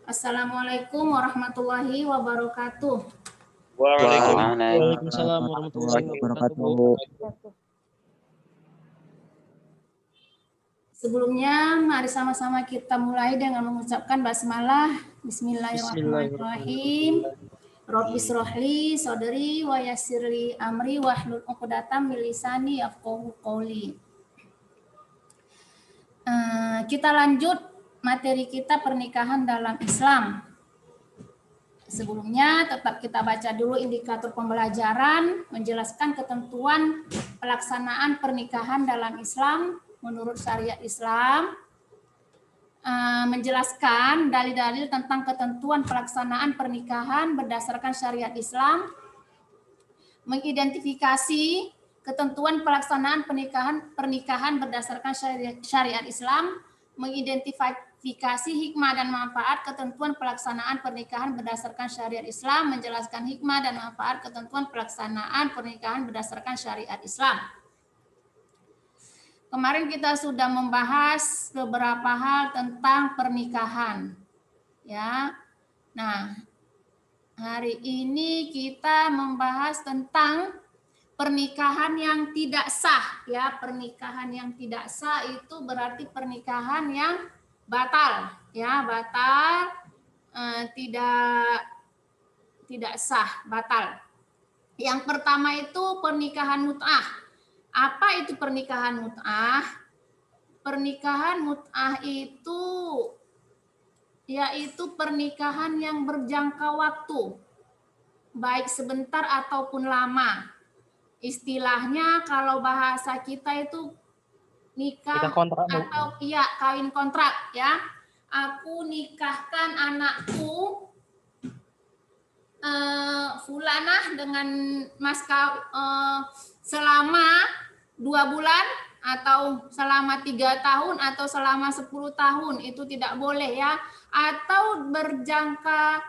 Assalamualaikum warahmatullahi wabarakatuh. Waalaikumsalam warahmatullahi wabarakatuh. Sebelumnya, mari sama-sama kita mulai dengan mengucapkan basmalah. Bismillahirrahmanirrahim. Rabbi srohli sodri wa yassirli amri wahlul 'uqdatam min lisani yafqahu qouli. Kita lanjut materi kita pernikahan dalam Islam. Sebelumnya tetap kita baca dulu indikator pembelajaran menjelaskan ketentuan pelaksanaan pernikahan dalam Islam menurut syariat Islam, menjelaskan dalil-dalil tentang ketentuan pelaksanaan pernikahan berdasarkan syariat Islam, mengidentifikasi ketentuan pelaksanaan pernikahan berdasarkan syariat Islam, mengidentifikasi hikmah dan manfaat ketentuan pelaksanaan pernikahan berdasarkan syariat Islam, menjelaskan hikmah dan manfaat ketentuan pelaksanaan pernikahan berdasarkan syariat Islam. Kemarin kita sudah membahas beberapa hal tentang pernikahan, ya. Nah, hari ini kita membahas tentang pernikahan yang tidak sah, ya. Pernikahan yang tidak sah itu berarti pernikahan yang batal, ya, batal, tidak sah, batal. Yang pertama itu pernikahan mut'ah. Apa itu pernikahan mut'ah? Pernikahan mut'ah itu yaitu pernikahan yang berjangka waktu, baik sebentar ataupun lama. Istilahnya kalau bahasa kita itu nikah kontrak, atau kawin kontrak, ya. Aku nikahkan anakku fulanah dengan mas selama 2 bulan atau selama 3 tahun atau selama 10 tahun, itu tidak boleh, ya. Atau berjangka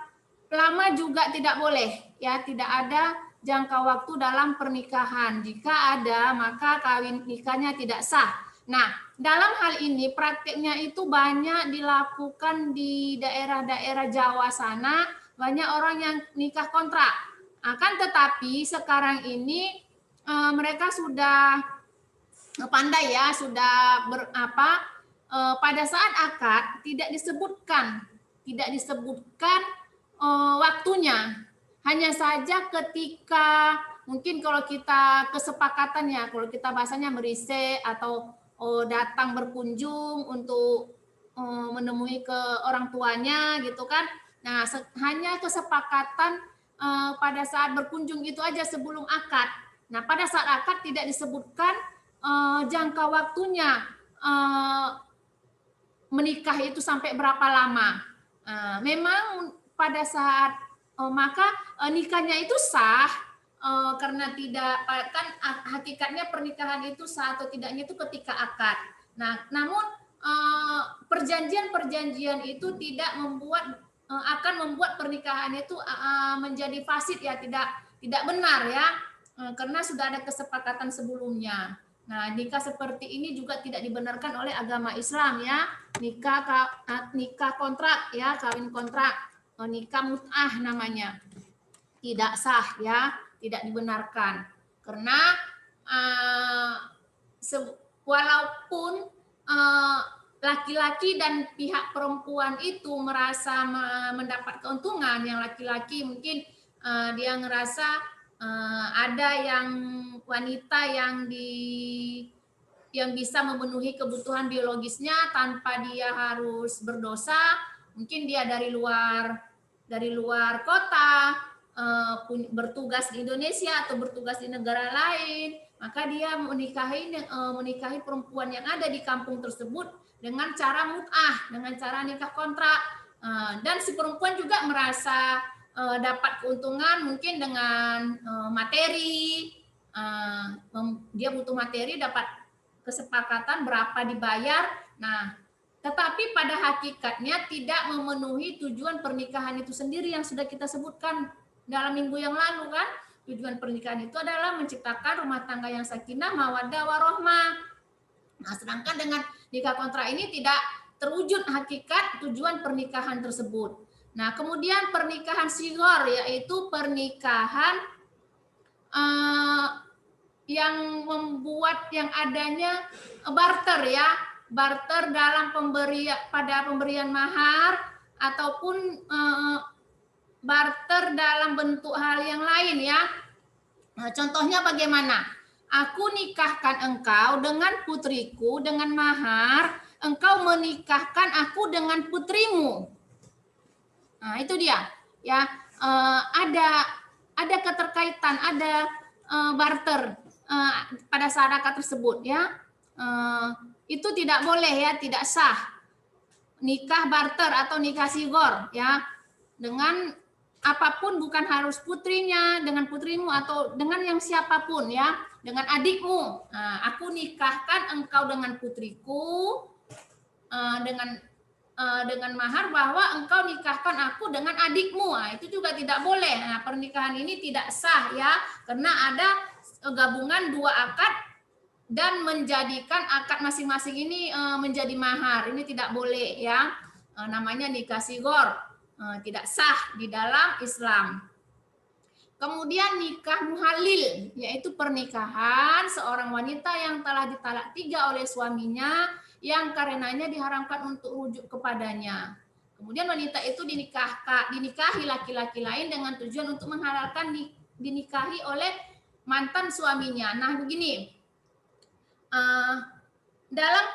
lama juga tidak boleh, ya. Tidak ada jangka waktu dalam pernikahan. Jika ada, maka kawin nikahnya tidak sah. Nah, dalam hal ini prakteknya itu banyak dilakukan di daerah-daerah Jawa sana, banyak orang yang nikah kontrak. Akan tetapi sekarang ini mereka sudah pandai, ya, sudah pada saat akad tidak disebutkan waktunya. Hanya saja ketika mungkin kalau kita kesepakatannya, kalau kita bahasanya merise atau datang berkunjung untuk menemui ke orang tuanya gitu kan. Nah, hanya kesepakatan pada saat berkunjung itu aja sebelum akad. Nah, pada saat akad tidak disebutkan jangka waktunya menikah itu sampai berapa lama. Memang pada saat maka nikahnya itu sah karena tidak kan hakikatnya pernikahan itu sah atau tidaknya itu ketika akad. Nah, namun perjanjian-perjanjian itu tidak akan membuat pernikahan itu menjadi fasid, ya, tidak benar, ya, karena sudah ada kesepakatan sebelumnya. Nah, nikah seperti ini juga tidak dibenarkan oleh agama Islam, ya. Nikah kontrak, ya, kawin kontrak, nikah mut'ah namanya. Tidak sah, ya, tidak dibenarkan. Karena walaupun laki-laki dan pihak perempuan itu merasa mendapat keuntungan, yang laki-laki mungkin dia ngerasa ada yang wanita yang bisa memenuhi kebutuhan biologisnya tanpa dia harus berdosa, mungkin dia dari luar kota, bertugas di Indonesia atau bertugas di negara lain, maka dia menikahi perempuan yang ada di kampung tersebut dengan cara mut'ah, dengan cara nikah kontrak, dan si perempuan juga merasa dapat keuntungan mungkin dengan materi, dia butuh materi, dapat kesepakatan berapa dibayar. Nah, tetapi pada hakikatnya tidak memenuhi tujuan pernikahan itu sendiri yang sudah kita sebutkan dalam minggu yang lalu, kan. Tujuan pernikahan itu adalah menciptakan rumah tangga yang sakinah, mawaddah, warohmah. Nah, sedangkan dengan nikah kontrak ini tidak terwujud hakikat tujuan pernikahan tersebut. Nah, kemudian pernikahan sigor, yaitu pernikahan yang membuat yang adanya barter ya, barter dalam pemberian mahar ataupun barter dalam bentuk hal yang lain ya. Nah, contohnya bagaimana? Aku nikahkan engkau dengan putriku dengan mahar, engkau menikahkan aku dengan putrimu. Nah, itu dia ya, ada keterkaitan, ada barter pada saat akad tersebut ya. Itu tidak boleh ya, tidak sah nikah barter atau nikah sigor ya, dengan apapun, bukan harus putrinya dengan putrimu atau dengan yang siapapun ya, dengan adikmu. Nah, aku nikahkan engkau dengan putriku dengan mahar bahwa engkau nikahkan aku dengan adikmu. Nah, itu juga tidak boleh. Nah, pernikahan ini tidak sah ya, karena ada gabungan dua akad dan menjadikan akad masing-masing ini menjadi mahar. Ini tidak boleh ya. Namanya nikah sigor, tidak sah di dalam Islam. Kemudian nikah muhalil, yaitu pernikahan seorang wanita yang telah ditalak 3 oleh suaminya, yang karenanya diharamkan untuk rujuk kepadanya. Kemudian wanita itu dinikahi laki-laki lain dengan tujuan untuk menghalalkan dinikahi oleh mantan suaminya. Nah, begini, dalam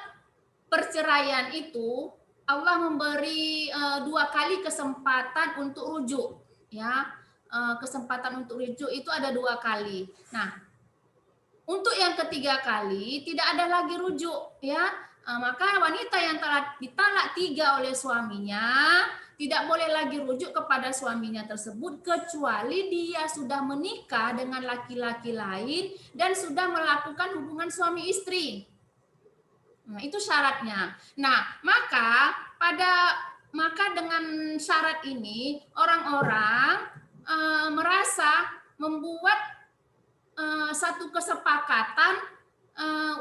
perceraian itu Allah memberi 2 kali kesempatan untuk rujuk ya. Kesempatan untuk rujuk itu ada 2 kali. Nah, untuk yang ketiga kali tidak ada lagi rujuk ya. Maka wanita yang telah ditalak 3 oleh suaminya tidak boleh lagi rujuk kepada suaminya tersebut kecuali dia sudah menikah dengan laki-laki lain dan sudah melakukan hubungan suami istri. Nah, itu syaratnya. Nah, maka dengan syarat ini orang-orang merasa membuat satu kesepakatan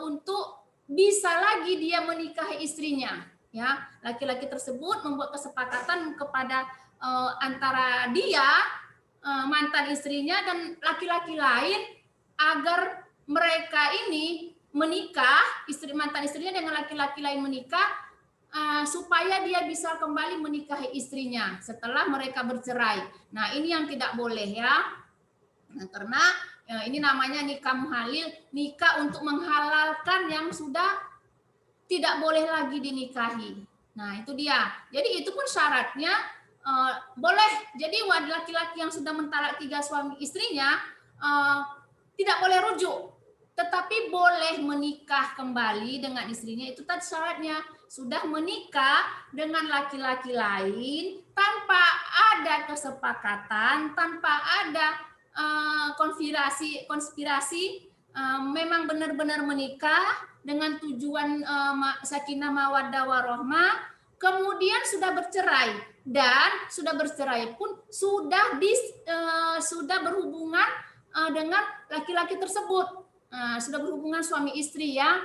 untuk bisa lagi dia menikahi istrinya ya. Laki-laki tersebut membuat kesepakatan kepada antara dia mantan istrinya dan laki-laki lain agar mereka ini menikah, mantan istrinya dengan laki-laki lain menikah, supaya dia bisa kembali menikahi istrinya setelah mereka bercerai. Nah, ini yang tidak boleh ya. Nah, karena ini namanya nikah muhalil, nikah untuk menghalalkan yang sudah tidak boleh lagi dinikahi. Nah, itu dia. Jadi itu pun syaratnya boleh. Jadi laki-laki yang sudah mentalak 3 suami istrinya tidak boleh rujuk, tetapi boleh menikah kembali dengan istrinya. Itu tadi syaratnya, sudah menikah dengan laki-laki lain tanpa ada kesepakatan, tanpa ada konspirasi, memang benar-benar menikah dengan tujuan sakinah mawaddah warahmah, kemudian sudah bercerai, dan sudah bercerai pun sudah berhubungan dengan laki-laki tersebut, sudah berhubungan suami istri ya.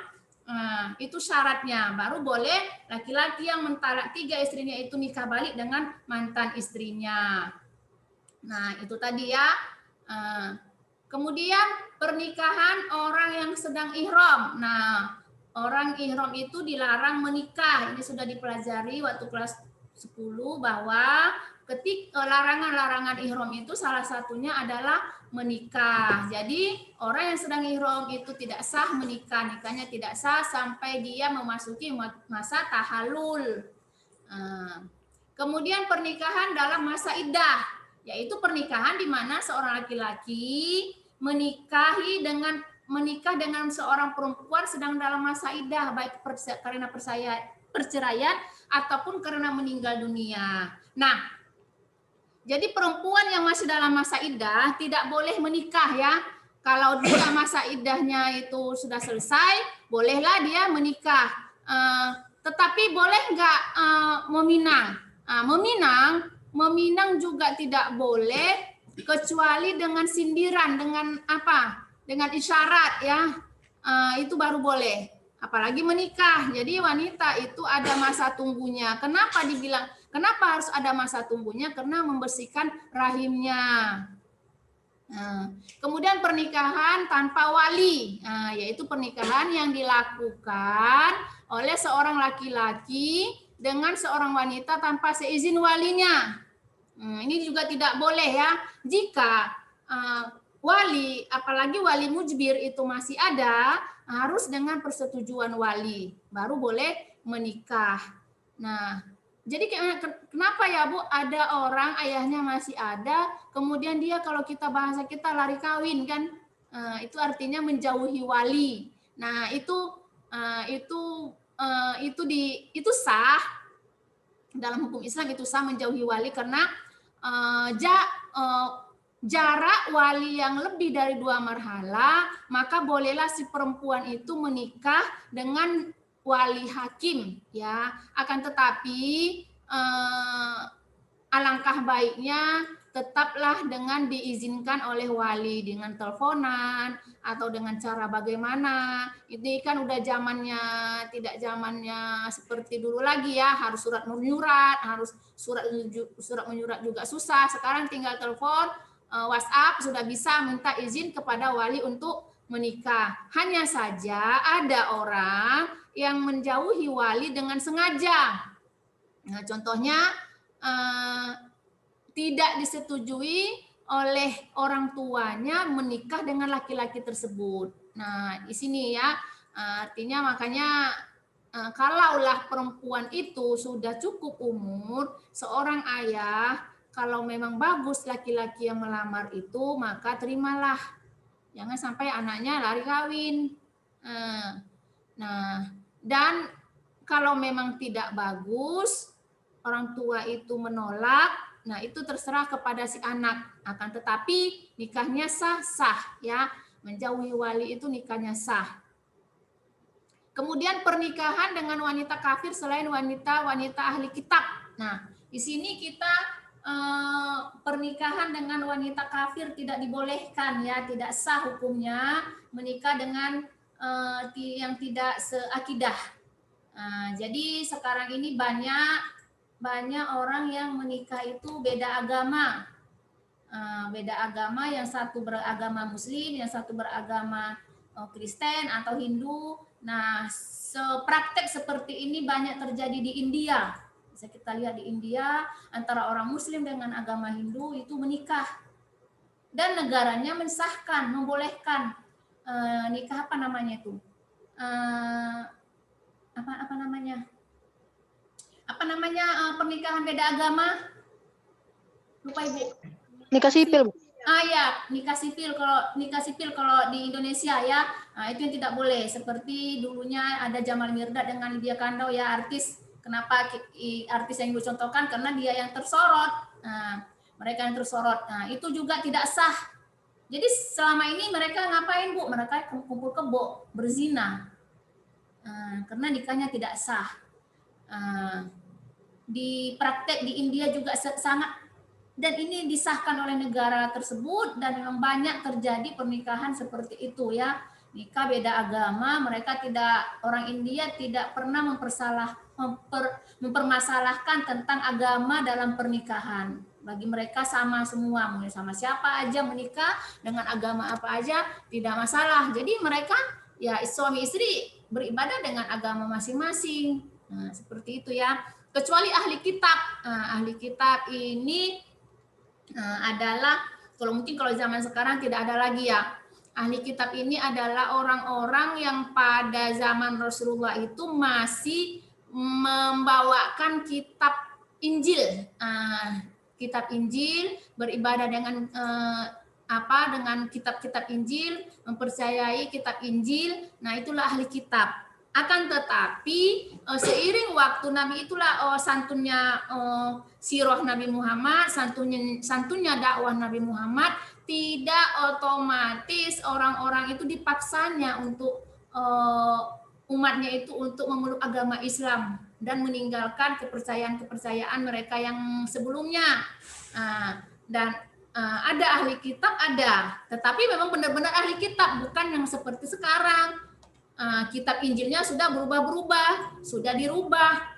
Itu syaratnya, baru boleh laki-laki yang mentalak 3 istrinya itu nikah balik dengan mantan istrinya. Nah, itu tadi ya. Kemudian pernikahan orang yang sedang ihram. Nah, orang ihram itu dilarang menikah. Ini sudah dipelajari waktu kelas 10 bahwa larangan-larangan ihram itu salah satunya adalah menikah. Jadi orang yang sedang ihram itu tidak sah menikah. Nikahnya tidak sah sampai dia memasuki masa tahallul. Kemudian pernikahan dalam masa iddah, yaitu pernikahan di mana seorang laki-laki menikah dengan seorang perempuan sedang dalam masa iddah, baik karena perceraian ataupun karena meninggal dunia. Nah, jadi perempuan yang masih dalam masa iddah tidak boleh menikah ya. Kalau dia masa iddahnya itu sudah selesai, bolehlah dia menikah. Tetapi boleh nggak meminang? Meminang juga tidak boleh kecuali dengan sindiran, dengan apa? Dengan isyarat ya. Itu baru boleh. apalagi menikah. Jadi wanita itu ada masa tunggunya. Kenapa harus ada masa tunggunya? Karena membersihkan rahimnya. Nah, kemudian pernikahan tanpa wali, yaitu pernikahan yang dilakukan oleh seorang laki-laki dengan seorang wanita tanpa seizin walinya. Ini juga tidak boleh ya. Jika wali, apalagi wali mujbir itu masih ada, harus dengan persetujuan wali, baru boleh menikah. Nah, jadi kenapa ya Bu, ada orang ayahnya masih ada, kemudian dia kalau kita bahasa kita lari kawin kan, itu artinya menjauhi wali. Nah itu sah dalam hukum Islam, itu sah menjauhi wali karena jarak wali yang lebih dari 2 marhala, maka bolehlah si perempuan itu menikah dengan wali hakim ya. Akan tetapi alangkah baiknya tetaplah dengan diizinkan oleh wali, dengan teleponan atau dengan cara bagaimana. Ini kan udah tidak zamannya seperti dulu lagi ya, harus surat menyurat, harus surat menyurat juga susah. Sekarang tinggal telepon, WhatsApp sudah bisa minta izin kepada wali untuk menikah. Hanya saja ada orang yang menjauhi wali dengan sengaja. Nah, contohnya tidak disetujui oleh orang tuanya menikah dengan laki-laki tersebut. Nah, di sini ya, artinya makanya kalaulah perempuan itu sudah cukup umur, seorang ayah kalau memang bagus laki-laki yang melamar itu, maka terimalah. Jangan sampai anaknya lari kawin. Nah, dan kalau memang tidak bagus, orang tua itu menolak, nah itu terserah kepada si anak. Akan tetapi nikahnya sah ya, menjauhi wali itu nikahnya sah. Kemudian pernikahan dengan wanita kafir selain wanita ahli kitab. Nah, di sini kita pernikahan dengan wanita kafir tidak dibolehkan ya, tidak sah hukumnya menikah dengan yang tidak seakidah. Jadi sekarang ini banyak orang yang menikah itu beda agama. Yang satu beragama Muslim, yang satu beragama Kristen atau Hindu. Nah, praktek seperti ini banyak terjadi di India. Bisa kita lihat di India, antara orang Muslim dengan agama Hindu itu menikah. Dan negaranya mensahkan, membolehkan nikah apa namanya itu? Pernikahan beda agama? Lupa Ibu. Nikah sipil, Bu. Ya, nikah sipil kalau di Indonesia ya, itu yang tidak boleh. Seperti dulunya ada Jamal Mirdad dengan Lydia Kandau ya, artis. Kenapa artis yang dicontohkan? Karena dia yang tersorot. Mereka yang tersorot. Nah, itu juga tidak sah. Jadi selama ini mereka ngapain, Bu? Mereka kumpul kebo, berzina. Karena nikahnya tidak sah. Di praktek di India juga sangat, dan ini disahkan oleh negara tersebut, dan memang banyak terjadi pernikahan seperti itu ya, nikah beda agama. Orang India tidak pernah mempermasalahkan tentang agama dalam pernikahan. Bagi mereka sama semua, mau sama siapa aja menikah, dengan agama apa aja tidak masalah. Jadi mereka ya suami istri beribadah dengan agama masing-masing. Nah, seperti itu ya. Kecuali ahli kitab. Ahli kitab ini adalah, kalau zaman sekarang tidak ada lagi ya. Ahli kitab ini adalah orang-orang yang pada zaman Rasulullah itu masih membawakan kitab Injil. Kitab Injil, beribadah dengan dengan kitab-kitab Injil, mempercayai kitab Injil. Nah, itulah ahli kitab. Akan tetapi seiring waktu Nabi itulah santunnya sirah Nabi Muhammad, santunnya dakwah Nabi Muhammad, tidak otomatis orang-orang itu dipaksanya untuk umatnya itu untuk memeluk agama Islam dan meninggalkan kepercayaan mereka yang sebelumnya. Dan ada ahli kitab, ada, tetapi memang benar-benar ahli kitab, bukan yang seperti sekarang. kitab Injilnya sudah berubah-berubah, sudah dirubah.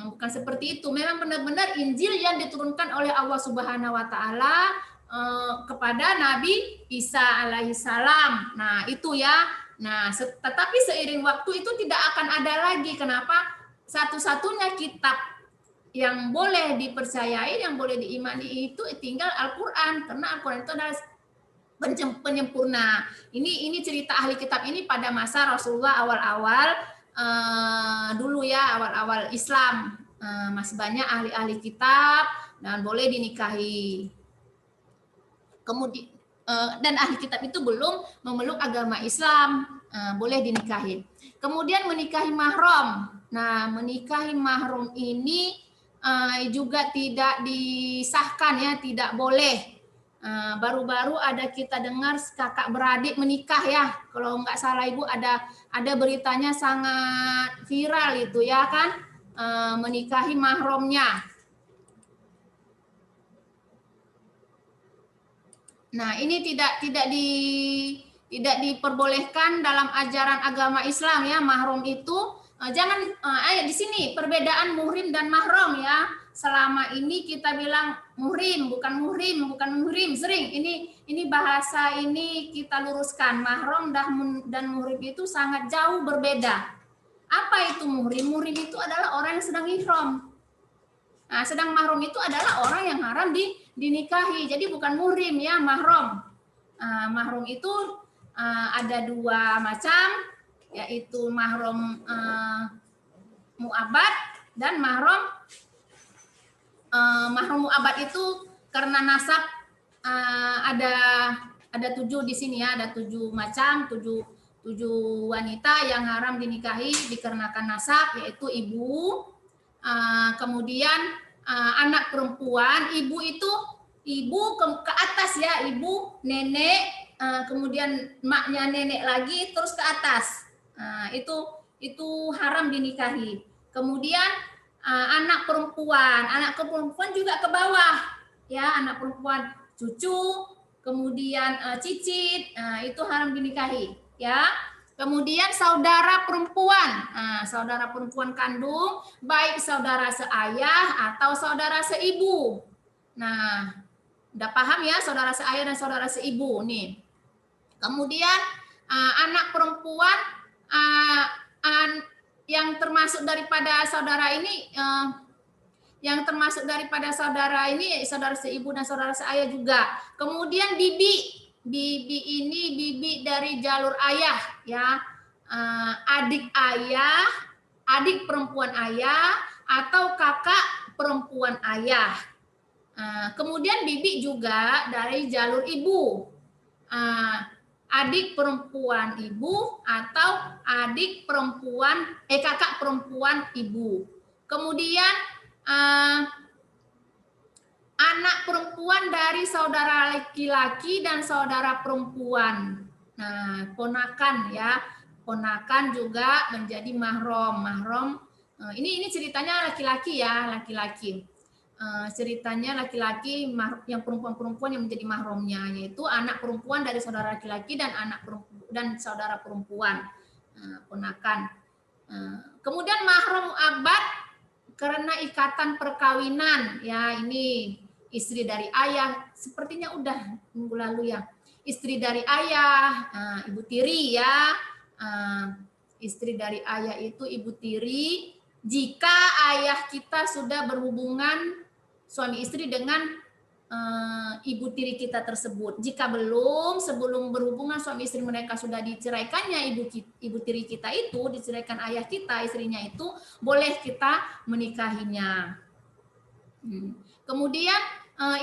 Bukan seperti itu. Memang benar-benar Injil yang diturunkan oleh Allah Subhanahu wa taala kepada Nabi Isa alaihissalam. Nah, itu ya. Nah, tetapi seiring waktu itu tidak akan ada lagi. Kenapa? Satu-satunya kitab yang boleh dipercayai, yang boleh diimani itu tinggal Al-Qur'an, karena Al-Qur'an itu adalah penyempurna. Ini cerita ahli kitab ini pada masa Rasulullah awal-awal dulu ya, awal-awal Islam. Masih banyak ahli-ahli kitab dan boleh dinikahi. Kemudian dan ahli kitab itu belum memeluk agama Islam, boleh dinikahi. Kemudian menikahi mahram. Nah, menikahi mahram ini juga tidak disahkan ya, tidak boleh. Baru-baru ada kita dengar kakak beradik menikah ya, kalau nggak salah Ibu ada beritanya sangat viral itu ya kan, menikahi mahramnya. Nah, ini tidak diperbolehkan dalam ajaran agama Islam ya, mahram itu jangan di sini perbedaan muhrim dan mahram ya. Selama ini kita bilang muhrim, bukan muhrim, sering ini bahasa ini kita luruskan. Mahram dan muhrim itu sangat jauh berbeda. Apa itu muhrim? Muhrim itu adalah orang yang sedang ihram. Nah, sedang mahram itu adalah orang yang haram dinikahi. Jadi bukan muhrim ya, mahram. Mahram itu ada dua macam, yaitu mahram mu'abbad dan mahram mu'abbad itu karena nasab ada 7 di sini ya, ada 7 macam, 7 wanita yang haram dinikahi dikarenakan nasab, yaitu ibu, kemudian anak perempuan. Ibu itu ke atas ya, ibu, nenek, kemudian maknya nenek lagi terus ke atas. Itu haram dinikahi. Kemudian anak perempuan juga ke bawah ya, anak perempuan cucu, kemudian cicit, itu haram dinikahi ya. Kemudian saudara perempuan kandung, baik saudara seayah atau saudara seibu. Nah, udah paham ya, saudara seayah dan saudara seibu nih. Kemudian anak perempuan yang termasuk daripada saudara ini, saudara seibu dan saudara seayah juga. Kemudian bibi ini bibi dari jalur ayah ya, adik ayah, adik perempuan ayah atau kakak perempuan ayah. Kemudian bibi juga dari jalur ibu, adik perempuan ibu atau adik perempuan kakak perempuan ibu. Kemudian anak perempuan dari saudara laki-laki dan saudara perempuan. Nah, ponakan ya, ponakan juga menjadi mahram. Ini ceritanya laki-laki ya, laki-laki. Ceritanya laki-laki yang perempuan yang menjadi mahramnya, yaitu anak perempuan dari saudara laki-laki dan anak perempuan dan saudara perempuan, ponakan. Kemudian mahram mu'abbad karena ikatan perkawinan ya, ini istri dari ayah, sepertinya udah minggu lalu ya, istri dari ayah, ibu tiri ya, istri dari ayah itu ibu tiri jika ayah kita sudah berhubungan suami istri dengan ibu tiri kita tersebut. Jika belum, sebelum berhubungan suami istri mereka sudah diceraikannya ibu tiri kita itu, diceraikan ayah kita, istrinya itu, boleh kita menikahinya. Kemudian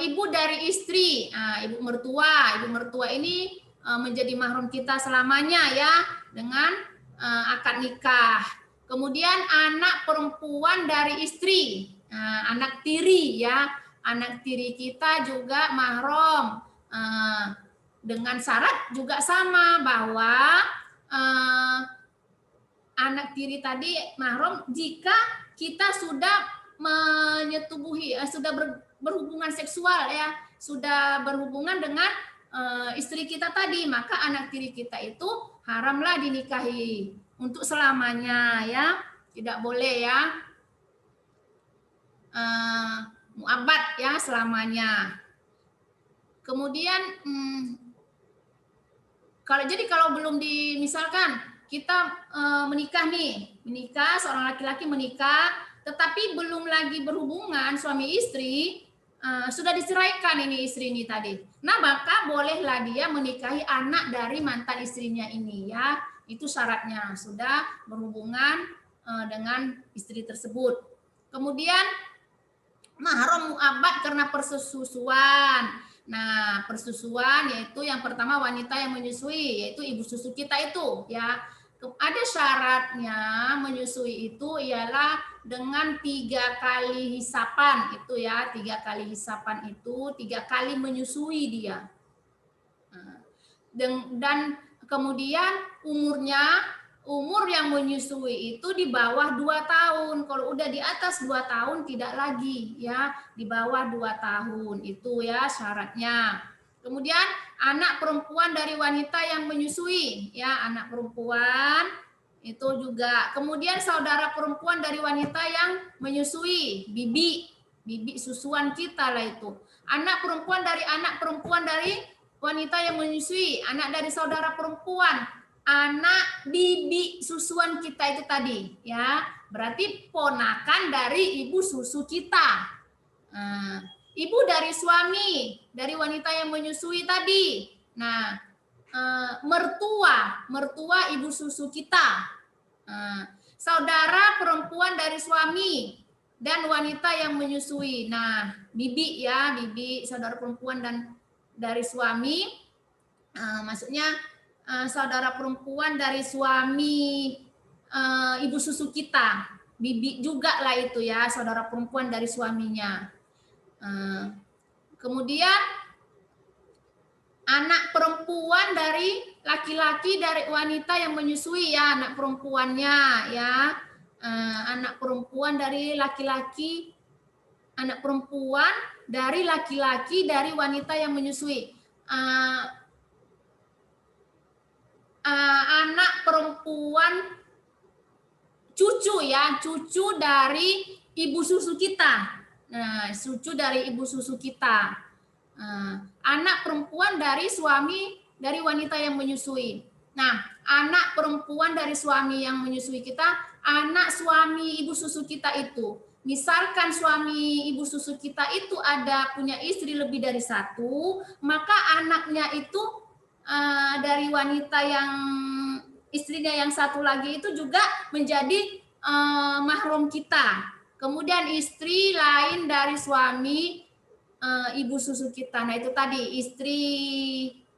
ibu dari istri, ibu mertua ini menjadi mahram kita selamanya ya, dengan akad nikah. Kemudian anak perempuan dari istri, anak tiri ya, anak tiri kita juga mahram, dengan syarat juga sama bahwa anak tiri tadi mahram jika kita sudah menyetubuhi, sudah berhubungan seksual ya, sudah berhubungan dengan istri kita tadi, maka anak tiri kita itu haramlah dinikahi untuk selamanya ya, tidak boleh ya muabat ya selamanya. Kemudian kalau belum misalkan kita menikah seorang laki-laki menikah, tetapi belum lagi berhubungan suami istri, sudah diceraikan ini istri ini tadi. Nah, maka bolehlah dia menikahi anak dari mantan istrinya ini ya. Itu syaratnya sudah berhubungan dengan istri tersebut. Kemudian mahram muabat karena persusuan. Nah, persusuan yaitu yang pertama wanita yang menyusui, yaitu ibu susu kita itu ya. Ada syaratnya menyusui itu ialah dengan 3 kali hisapan itu ya, 3 kali hisapan itu 3 kali menyusui dia. Dan kemudian umur yang menyusui itu di bawah 2 tahun. Kalau udah di atas 2 tahun tidak lagi ya, di bawah 2 tahun itu ya syaratnya. Kemudian anak perempuan dari wanita yang menyusui ya, anak perempuan itu juga. Kemudian saudara perempuan dari wanita yang menyusui, bibi susuan kita lah itu. Anak perempuan dari wanita yang menyusui, anak dari saudara perempuan, anak bibi susuan kita itu tadi ya, berarti ponakan dari ibu susu kita. Ibu dari suami dari wanita yang menyusui tadi. Nah, mertua ibu susu kita. Saudara perempuan dari suami dan wanita yang menyusui. Nah, bibi ya, bibi saudara perempuan dan dari suami, maksudnya saudara perempuan dari suami ibu susu kita, bibi juga lah itu ya, saudara perempuan dari suaminya. Kemudian anak perempuan dari laki-laki dari wanita yang menyusui ya, anak perempuannya ya, anak perempuan dari laki-laki, anak perempuan dari laki-laki dari wanita yang menyusui. Anak perempuan cucu ya, cucu dari ibu susu kita. Nah, cucu dari ibu susu kita. Anak perempuan dari suami dari wanita yang menyusui. Nah, anak perempuan dari suami yang menyusui kita, anak suami ibu susu kita itu. Misalkan suami ibu susu kita itu punya istri lebih dari 1, maka anaknya itu dari wanita yang istrinya yang 1 lagi itu juga menjadi mahram kita. Kemudian istri lain dari suami ibu susu kita. Nah, itu tadi istri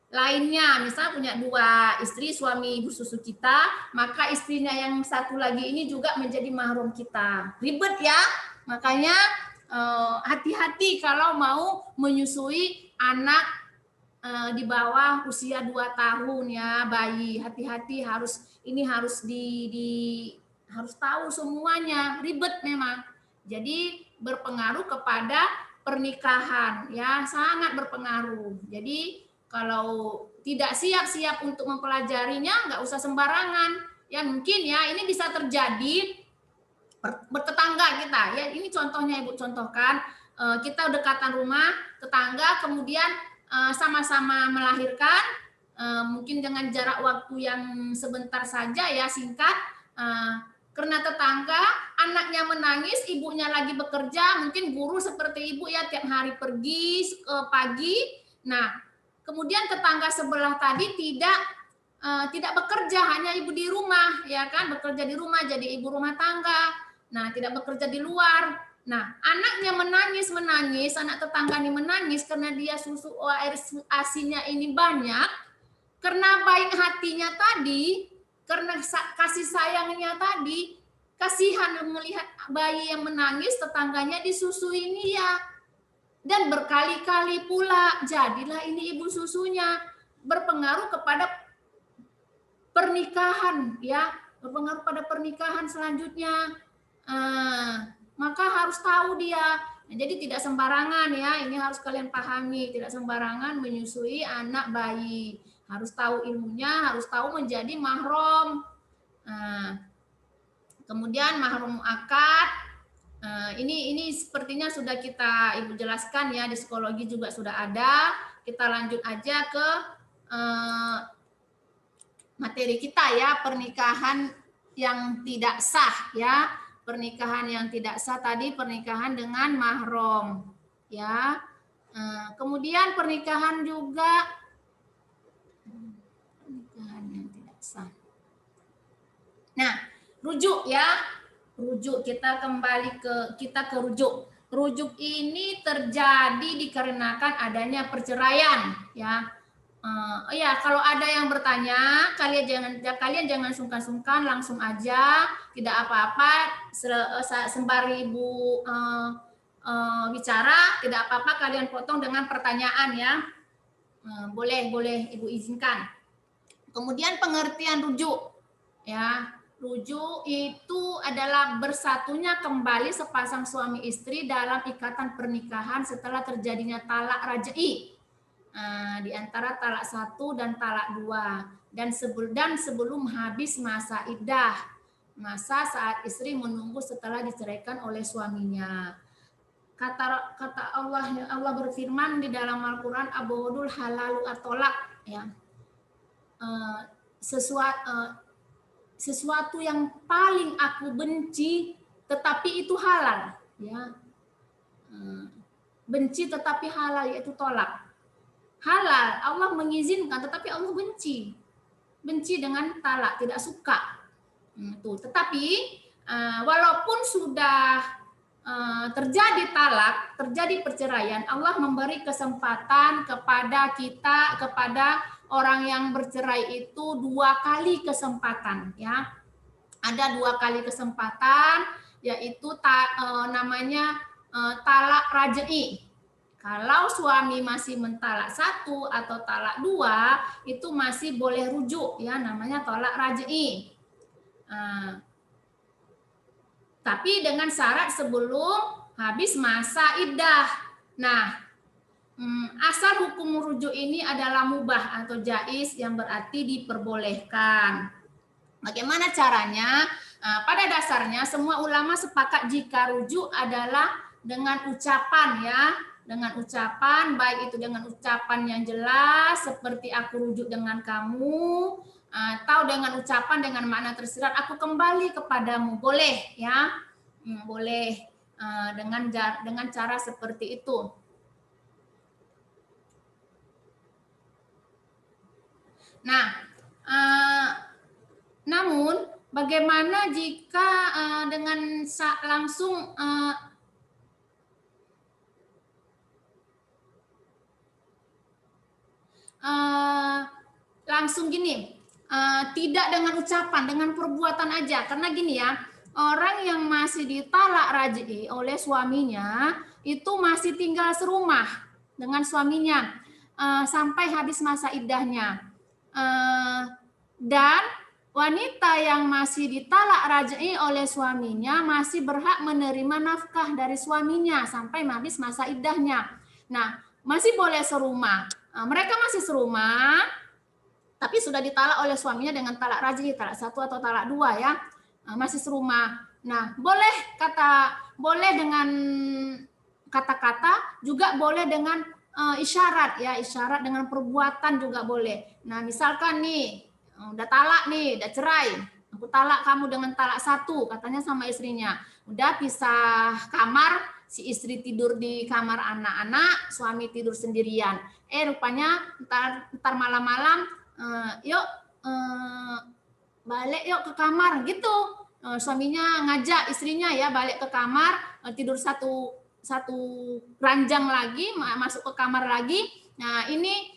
lainnya, misalnya punya 2 istri suami ibu susu kita, maka istrinya yang 1 lagi ini juga menjadi mahram kita. Ribet ya, makanya hati-hati kalau mau menyusui anak di bawah usia 2 tahun ya, bayi. Hati-hati, harus harus tahu semuanya, ribet memang. Jadi berpengaruh kepada pernikahan ya, sangat berpengaruh. Jadi kalau tidak siap-siap untuk mempelajarinya, nggak usah sembarangan. Ya mungkin ya ini bisa terjadi bertetangga kita ya. Ini contohnya Ibu contohkan, kita dekatan rumah tetangga, kemudian sama-sama melahirkan, mungkin dengan jarak waktu yang sebentar saja ya, singkat, karena tetangga anaknya menangis, ibunya lagi bekerja, mungkin guru seperti ibu ya tiap hari pergi pagi. Nah, kemudian tetangga sebelah tadi tidak bekerja, hanya ibu di rumah ya kan, bekerja di rumah jadi ibu rumah tangga. Nah, tidak bekerja di luar. Nah, anaknya menangis, anak tetangga ini menangis karena dia susu air asinya ini banyak, karena baik hatinya tadi, karena kasih sayangnya tadi, kasihan melihat bayi yang menangis, tetangganya disusui dia. Dan berkali-kali pula, jadilah ini ibu susunya, berpengaruh kepada pernikahan ya, berpengaruh pada pernikahan selanjutnya. Maka harus tahu dia. Nah, jadi tidak sembarangan ya, ini harus kalian pahami, tidak sembarangan menyusui anak bayi. harus tahu ilmunya, harus tahu menjadi mahram. Kemudian mahram akad, ini sepertinya sudah Ibu jelaskan ya, di psikologi juga sudah ada. Kita lanjut aja ke materi kita ya, pernikahan yang tidak sah ya. Pernikahan yang tidak sah tadi pernikahan dengan mahram ya. Kemudian pernikahan juga pernikahan yang tidak sah. Nah, rujuk ya. Rujuk, kita kembali ke rujuk. Rujuk ini terjadi dikarenakan adanya perceraian ya. Ya, kalau ada yang bertanya, kalian jangan sungkan-sungkan, langsung aja, tidak apa-apa. Sembari Ibu bicara, tidak apa-apa kalian potong dengan pertanyaan ya. Boleh Ibu izinkan. Kemudian pengertian rujuk ya. Rujuk itu adalah bersatunya kembali sepasang suami istri dalam ikatan pernikahan setelah terjadinya talak raj'i di antara talak 1 dan talak 2 dan sebelum habis masa iddah, masa saat istri menunggu setelah diceraikan oleh suaminya. Kata Allah berfirman di dalam Al-Qur'an, abghadul halalu at-thalaq ya. Sesuatu yang paling aku benci tetapi itu halal ya. Benci tetapi halal yaitu tolak. Halal Allah mengizinkan tetapi Allah benci dengan talak, tidak suka. Tetapi walaupun sudah terjadi talak, terjadi perceraian, Allah memberi kesempatan kepada orang yang bercerai itu 2 kali kesempatan ya. Ada 2 kali kesempatan, yaitu namanya talak raj'i. Kalau suami masih mentalak 1 atau talak 2, itu masih boleh rujuk ya, namanya talak raj'i. Tapi dengan syarat sebelum habis masa iddah. Nah, asal hukum rujuk ini adalah mubah atau jaiz, yang berarti diperbolehkan. Bagaimana caranya? Pada dasarnya semua ulama sepakat jika rujuk adalah dengan ucapan ya, dengan ucapan, baik itu dengan ucapan yang jelas seperti aku rujuk dengan kamu, atau dengan ucapan dengan makna tersirat aku kembali kepadamu, boleh ya, boleh dengan cara seperti itu. Nah, namun bagaimana jika dengan langsung langsung gini, tidak dengan ucapan, dengan perbuatan aja. Karena gini ya, orang yang masih ditalak raj'i oleh suaminya itu masih tinggal serumah dengan suaminya sampai habis masa iddahnya. Dan wanita yang masih ditalak raj'i oleh suaminya masih berhak menerima nafkah dari suaminya sampai habis masa iddahnya. Nah, masih boleh serumah. Mereka masih serumah, tapi sudah ditalak oleh suaminya dengan talak raj'i, talak 1 atau talak 2 ya. Masih serumah. Nah, boleh dengan kata-kata, juga boleh dengan isyarat ya, isyarat dengan perbuatan juga boleh. Nah, misalkan nih, udah talak nih, udah cerai. Aku talak kamu dengan talak 1, katanya sama istrinya. Udah pisah kamar, si istri tidur di kamar anak-anak, suami tidur sendirian. Rupanya ntar malam-malam, yuk balik yuk ke kamar gitu. Suaminya ngajak istrinya ya balik ke kamar, tidur satu ranjang lagi, masuk ke kamar lagi. Nah, ini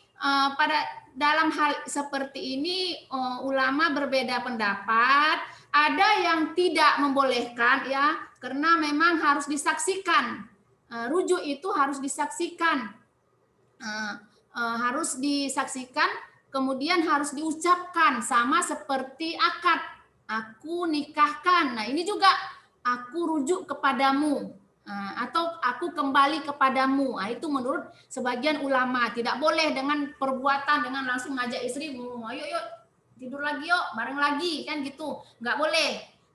pada dalam hal seperti ini ulama berbeda pendapat. Ada yang tidak membolehkan ya, karena memang harus disaksikan. Rujuk itu harus disaksikan. Harus disaksikan, kemudian harus diucapkan sama seperti akad. Aku nikahkan. Nah, ini juga aku rujuk kepadamu. atau aku kembali kepadamu. Itu menurut sebagian ulama. Tidak boleh dengan perbuatan, dengan langsung ngajak istri, ayo yuk tidur lagi yuk, bareng lagi, kan gitu. Nggak boleh.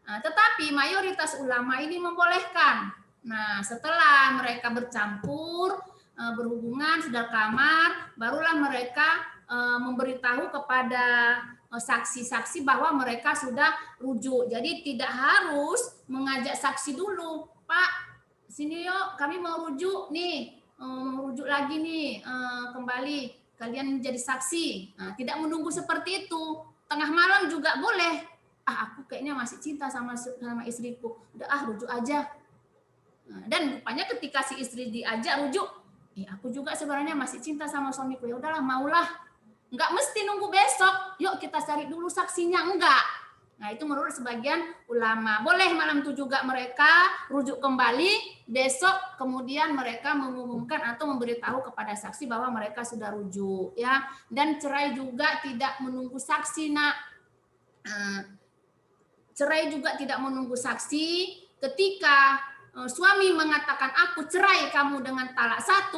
Tetapi mayoritas ulama ini membolehkan. Nah, setelah mereka bercampur, berhubungan, sudah kamar, barulah mereka memberitahu kepada saksi-saksi bahwa mereka sudah rujuk. Jadi tidak harus mengajak saksi dulu, Pak, sini yuk, kami mau rujuk nih, mau rujuk lagi nih, kembali kalian jadi saksi. Tidak menunggu seperti itu. Tengah malam juga boleh. Aku kayaknya masih cinta sama istriku. Udah rujuk aja. Dan rupanya ketika si istri diajak rujuk, aku juga sebenarnya masih cinta sama suamiku. Ya udahlah, maulah. Enggak mesti nunggu besok. Yuk kita cari dulu saksinya. Enggak. Nah, itu menurut sebagian ulama. Boleh malam itu juga mereka rujuk kembali, besok kemudian mereka mengumumkan atau memberitahu kepada saksi bahwa mereka sudah rujuk, ya. Dan cerai juga tidak menunggu saksi, Nak. Cerai juga tidak menunggu saksi. Ketika suami mengatakan aku cerai kamu dengan talak 1,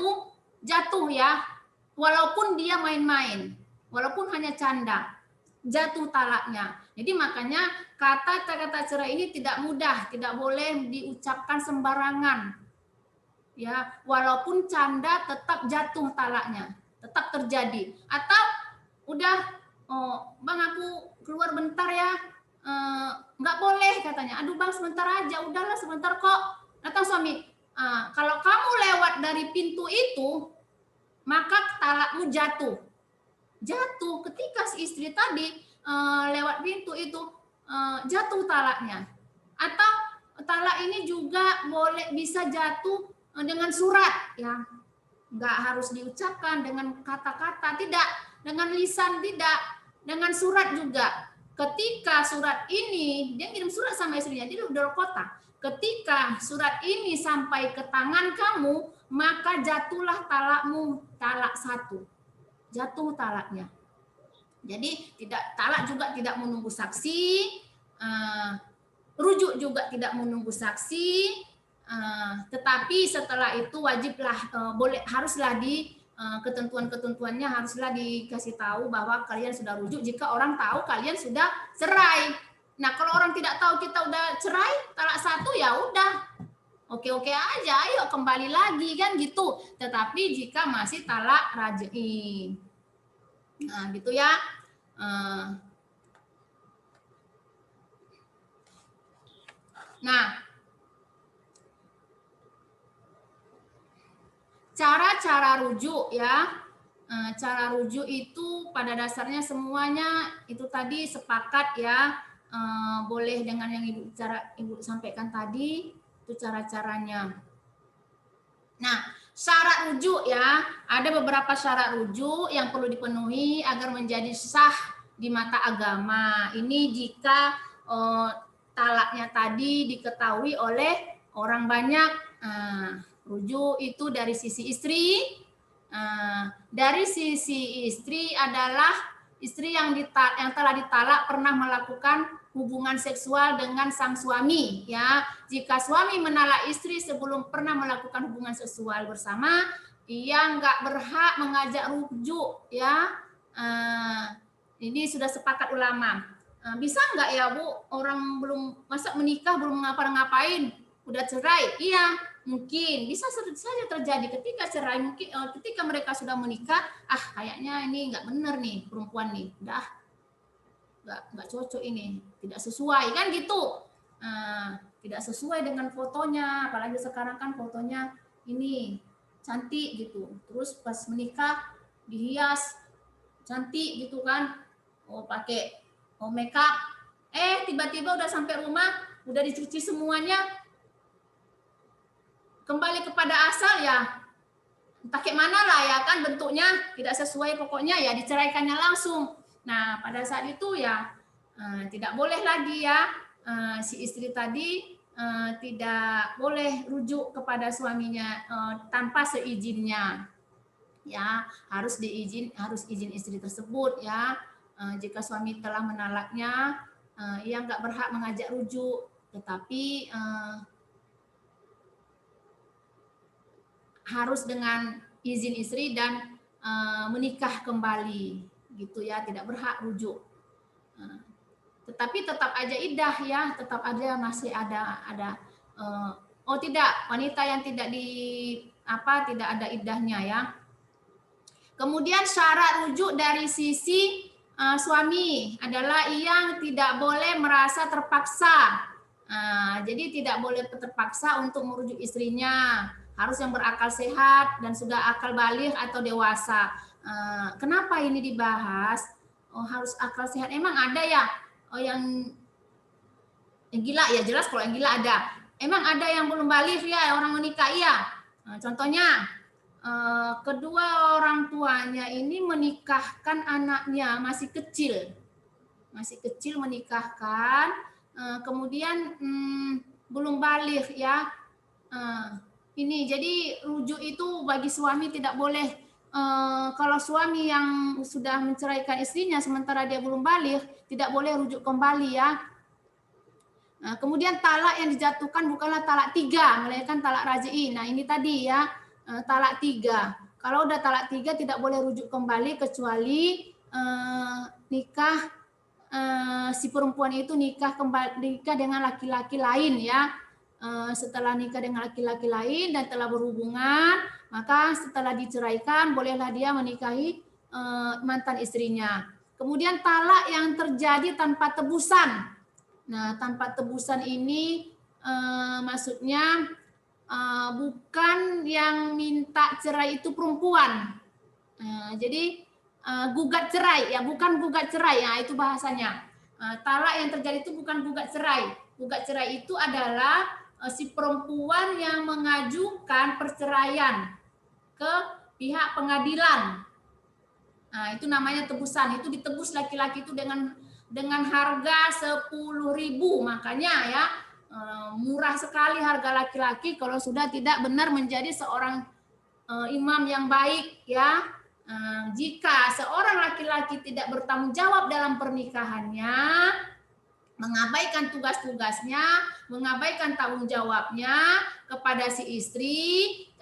jatuh ya. Walaupun dia main-main, walaupun hanya canda, jatuh talaknya. Jadi makanya kata-kata cerai ini tidak mudah, tidak boleh diucapkan sembarangan. Ya, walaupun canda tetap jatuh talaknya, tetap terjadi. Atau udah, Bang aku keluar bentar ya, nggak boleh katanya. Aduh Bang sebentar aja, udahlah sebentar kok. Kata suami, kalau kamu lewat dari pintu itu, maka talakmu jatuh. Jatuh ketika si istri tadi lewat pintu itu jatuh talaknya. Atau talak ini juga boleh bisa jatuh dengan surat, ya. Nggak harus diucapkan dengan kata-kata, tidak, dengan lisan tidak, dengan surat juga. Ketika surat ini, dia kirim surat sama istrinya, dia udah kota. Ketika surat ini sampai ke tangan kamu, maka jatuhlah talakmu, talak 1. Jatuh talaknya. Jadi talak juga tidak menunggu saksi, rujuk juga tidak menunggu saksi, tetapi setelah itu wajiblah haruslah di ketentuan-ketentuannya haruslah dikasih tahu bahwa kalian sudah rujuk jika orang tahu kalian sudah cerai. Nah, kalau orang tidak tahu kita udah cerai, talak 1, ya udah. Oke-oke aja, ayo kembali lagi kan gitu. Tetapi jika masih talak raj'i. Nah, gitu ya. Nah, cara-cara rujuk ya. Cara rujuk itu pada dasarnya semuanya itu tadi sepakat ya. Boleh dengan yang Ibu sampaikan tadi, itu cara-caranya. Nah, syarat rujuk ya, ada beberapa syarat rujuk yang perlu dipenuhi agar menjadi sah di mata agama. Ini jika talaknya tadi diketahui oleh orang banyak. Rujuk itu dari sisi istri. Dari sisi istri adalah istri yang telah ditalak pernah melakukan hubungan seksual dengan sang suami, ya. Jika suami menalak istri sebelum pernah melakukan hubungan seksual bersama, ia nggak berhak mengajak rujuk, ya. Ini sudah sepakat ulama. Bisa nggak ya Bu, orang belum masa menikah belum ngapa-ngapain udah cerai? Iya, mungkin bisa saja terjadi ketika cerai, mungkin ketika mereka sudah menikah, kayaknya ini nggak benar nih perempuan nih, udah nggak cocok ini, tidak sesuai kan gitu. Tidak sesuai dengan fotonya, apalagi sekarang kan fotonya ini cantik gitu, terus pas menikah dihias cantik gitu kan, pakai make up, tiba-tiba udah sampai rumah udah dicuci semuanya, kembali kepada asal ya entah kayak mana lah ya kan, bentuknya tidak sesuai pokoknya ya diceraikannya langsung. Nah, pada saat itu ya tidak boleh lagi ya si istri tadi tidak boleh rujuk kepada suaminya tanpa seizinnya. Ya, harus izin istri tersebut ya. Jika suami telah menalaknya, ia nggak berhak mengajak rujuk, tetapi harus dengan izin istri dan menikah kembali, gitu ya, tidak berhak rujuk. Tetapi tetap aja iddah ya, tetap aja masih ada oh tidak, wanita yang tidak tidak ada iddahnya ya. Kemudian syarat rujuk dari sisi suami adalah yang tidak boleh merasa terpaksa. Jadi tidak boleh terpaksa untuk merujuk istrinya, harus yang berakal sehat dan sudah akal baligh atau dewasa. Kenapa ini dibahas? Oh, harus akal sehat. Emang ada ya yang gila ya, jelas kalau yang gila ada. Emang ada yang belum baligh ya, orang menikah ya. Contohnya kedua orang tuanya ini menikahkan anaknya masih kecil menikahkan, kemudian belum baligh ya. Ini jadi rujuk itu bagi suami tidak boleh. Kalau suami yang sudah menceraikan istrinya sementara dia belum baligh, tidak boleh rujuk kembali ya. Kemudian talak yang dijatuhkan bukanlah talak 3, melainkan talak raj'i. Nah ini tadi ya, talak 3. Kalau udah talak 3 tidak boleh rujuk kembali kecuali nikah si perempuan itu nikah dengan laki-laki lain ya. Setelah nikah dengan laki-laki lain dan telah berhubungan, maka setelah diceraikan bolehlah dia menikahi mantan istrinya. Kemudian talak yang terjadi tanpa tebusan. Nah, tanpa tebusan ini maksudnya bukan yang minta cerai itu perempuan. Jadi gugat cerai ya, bukan gugat cerai ya, itu bahasanya. Talak yang terjadi itu bukan gugat cerai. Gugat cerai itu adalah si perempuan yang mengajukan perceraian ke pihak pengadilan. Nah, itu namanya tebusan. Itu ditebus laki-laki itu dengan harga 10.000. Makanya ya murah sekali harga laki-laki kalau sudah tidak benar menjadi seorang imam yang baik ya. Jika seorang laki-laki tidak bertanggung jawab dalam pernikahannya, mengabaikan tugas-tugasnya, mengabaikan tanggung jawabnya kepada si istri,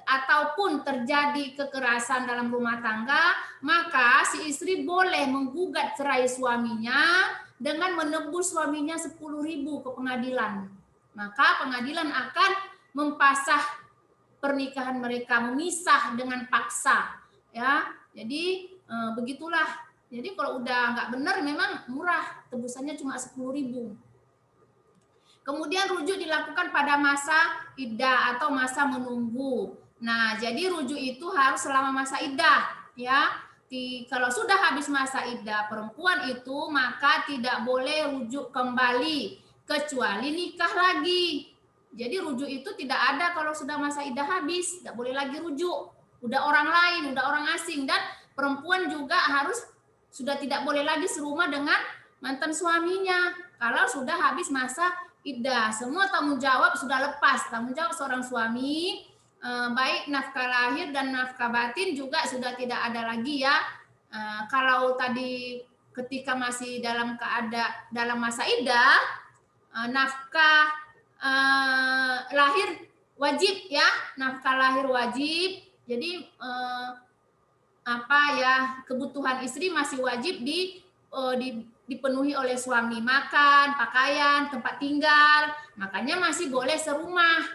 ataupun terjadi kekerasan dalam rumah tangga, maka si istri boleh menggugat cerai suaminya dengan menebus suaminya 10.000 ke pengadilan. Maka pengadilan akan mempasah pernikahan mereka, memisah dengan paksa. Ya, jadi begitulah. Jadi kalau udah nggak benar memang murah, tebusannya cuma 10.000. Kemudian rujuk dilakukan pada masa iddah atau masa menunggu. Nah, jadi rujuk itu harus selama masa iddah, ya. Kalau sudah habis masa iddah perempuan itu, maka tidak boleh rujuk kembali kecuali nikah lagi. Jadi rujuk itu tidak ada kalau sudah masa iddah habis, tidak boleh lagi rujuk. Udah orang lain, udah orang asing, dan perempuan juga harus sudah tidak boleh lagi serumah dengan mantan suaminya kalau sudah habis masa iddah. Semua tanggung jawab sudah lepas. Tanggung jawab seorang suami, baik nafkah lahir dan nafkah batin juga sudah tidak ada lagi ya. Kalau tadi ketika masih dalam masa iddah, nafkah lahir wajib ya, nafkah lahir wajib. Jadi kebutuhan istri masih wajib dipenuhi oleh suami, makan, pakaian, tempat tinggal. Makanya masih boleh serumah.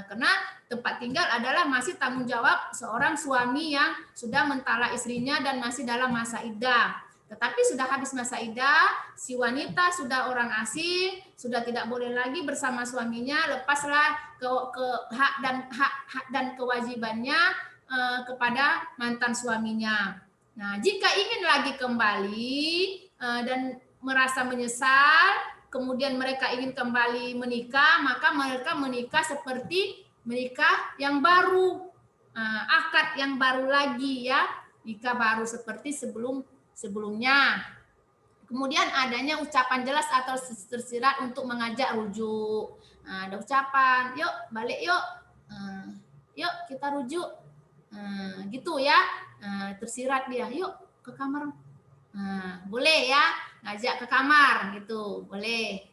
Karena tempat tinggal adalah masih tanggung jawab seorang suami yang sudah mentalak istrinya dan masih dalam masa iddah. Tetapi sudah habis masa iddah, si wanita sudah orang asing, sudah tidak boleh lagi bersama suaminya, lepaslah hak dan kewajibannya kepada mantan suaminya. Nah, jika ingin lagi kembali dan merasa menyesal, kemudian mereka ingin kembali menikah, maka mereka menikah seperti menikah yang baru, akad yang baru lagi ya, nikah baru seperti sebelumnya. Kemudian adanya ucapan jelas atau tersirat untuk mengajak rujuk. Ada ucapan, yuk balik yuk, yuk kita rujuk. Gitu ya, tersirat dia, yuk ke kamar, boleh ya, ngajak ke kamar gitu, boleh.